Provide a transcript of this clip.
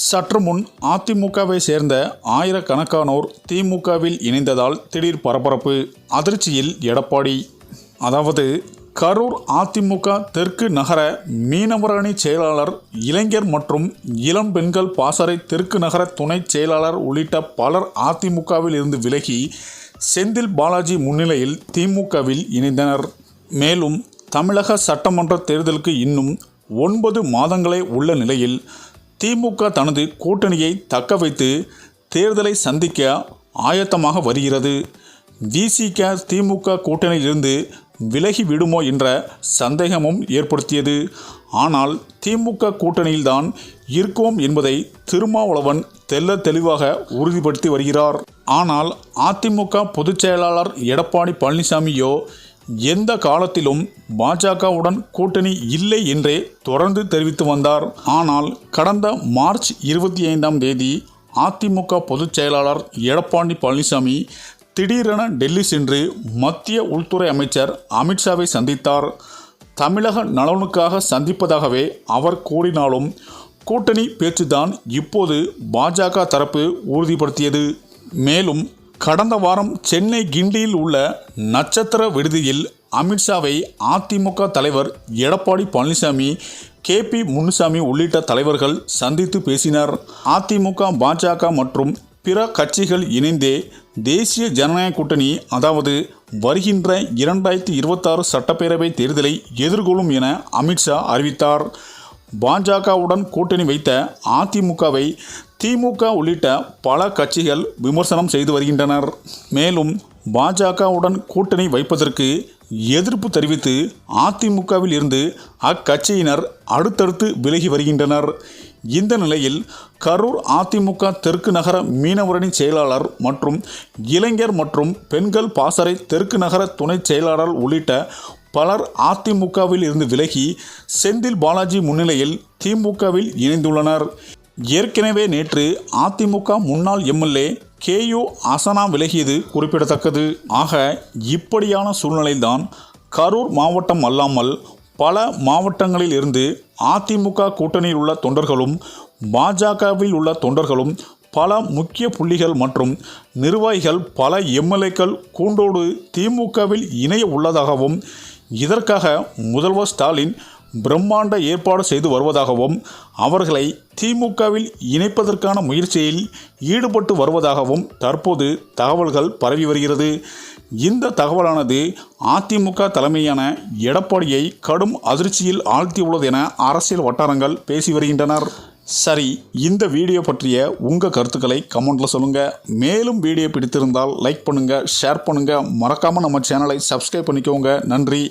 சற்று முன் அதிமுகவை சேர்ந்த ஆயிரக்கணக்கானோர் திமுகவில் இணைந்ததால் திடீர் பரபரப்பு. அதிர்ச்சியில் எடப்பாடி. அதாவது கரூர் அதிமுக தெற்கு நகர மீனவரணி செயலாளர், இளைஞர் மற்றும் இளம் பெண்கள் பாசறை தெற்கு நகர துணைச் செயலாளர் உள்ளிட்ட பலர் அதிமுகவில் இருந்து விலகி செந்தில் பாலாஜி முன்னிலையில் திமுகவில் இணைந்தனர். மேலும் தமிழக சட்டமன்ற தேர்தலுக்கு இன்னும் 9 மாதங்களே உள்ள நிலையில் திமுக தனது கூட்டணியை தக்க வைத்து தேர்தலை சந்திக்க ஆயத்தமாக வருகிறது. விசிக திமுக கூட்டணியிலிருந்து விலகி விடுமோ என்ற சந்தேகமும் ஏற்படுத்தியது. ஆனால் திமுக கூட்டணியில்தான் இருக்கோம் என்பதை திருமாவளவன் தெள்ள தெளிவாக உறுதிப்படுத்தி வருகிறார். ஆனால் அதிமுக பொதுச் செயலாளர் எடப்பாடி பழனிசாமியோ எந்த காலத்திலும் பாஜகவுடன் கூட்டணி இல்லை என்றே தொடர்ந்து தெரிவித்து வந்தார். ஆனால் கடந்த மார்ச் 25ஆம் தேதி அதிமுக பொதுச் செயலாளர் எடப்பாடி பழனிசாமி திடீரென டெல்லி சென்று மத்திய உள்துறை அமைச்சர் அமித்ஷாவை சந்தித்தார். தமிழக நலனுக்காக சந்திப்பதாகவே அவர் கூறினாலும் கூட்டணி பேச்சுதான் இப்போது பாஜக தரப்பு உறுதிப்படுத்தியது. மேலும் கடந்த வாரம் சென்னை கிண்டியில் உள்ள நட்சத்திர விடுதியில் அமித்ஷாவை அதிமுக தலைவர் எடப்பாடி பழனிசாமி, KP முனுசாமி உள்ளிட்ட தலைவர்கள் சந்தித்து பேசினர். அதிமுக, பாஜக மற்றும் பிற கட்சிகள் இணைந்தே தேசிய ஜனநாயக கூட்டணி, அதாவது வருகின்ற 2026 சட்டப்பேரவை தேர்தலை எதிர்கொள்ளும் என அமித்ஷா அறிவித்தார். பாஜகவுடன் கூட்டணி வைத்த அதிமுகவை திமுக உள்ளிட்ட பல கட்சிகள் விமர்சனம் செய்து வருகின்றனர். மேலும் பாஜகவுடன் கூட்டணி வைப்பதற்கு எதிர்ப்பு தெரிவித்து அதிமுகவில் இருந்து அக்கட்சியினர் அடுத்தடுத்து விலகி வருகின்றனர். இந்த நிலையில் கரூர் அதிமுக தெற்கு நகர மீனவரணி செயலாளர் மற்றும் இளைஞர் மற்றும் பெண்கள் பாசறை தெற்கு நகர துணைச் செயலாளர் உள்ளிட்ட பலர் அதிமுகவில் இருந்து விலகி செந்தில் பாலாஜி முன்னிலையில் திமுகவில் இணைந்துள்ளனர். ஏற்கனவே நேற்று அதிமுக முன்னாள் MLA KU அசனா விலகியது குறிப்பிடத்தக்கது. ஆக இப்படியான சூழ்நிலையில்தான் கரூர் மாவட்டம் அல்லாமல் பல மாவட்டங்களில் இருந்து அதிமுக கூட்டணியில் உள்ள தொண்டர்களும் பாஜகவில் உள்ள தொண்டர்களும் பல முக்கிய புள்ளிகள் மற்றும் நிர்வாகிகள் பல MLAக்கள் கூண்டோடு திமுகவில் இணைய உள்ளதாகவும் இதற்காக முதல்வர் ஸ்டாலின் பிரம்மாண்ட ஏற்பாடு செய்து வருவதாகவும் அவர்களை திமுகவில் இணைப்பதற்கான முயற்சியில் ஈடுபட்டு வருவதாகவும் தற்போது தகவல்கள் பரவி வருகிறது. இந்த தகவலானது அதிமுக தலைமையான எடப்பாடியை கடும் அதிர்ச்சியில் ஆழ்த்தியுள்ளது என அரசியல் வட்டாரங்கள் பேசி வருகின்றனர். சரி, இந்த வீடியோ பற்றிய உங்கள் கருத்துக்களை கமெண்ட்டில் சொல்லுங்கள். மேலும் வீடியோ பிடித்திருந்தால் லைக் பண்ணுங்கள், ஷேர் பண்ணுங்கள், மறக்காமல் நம்ம சேனலை சப்ஸ்கிரைப் பண்ணிக்கோங்க. நன்றி.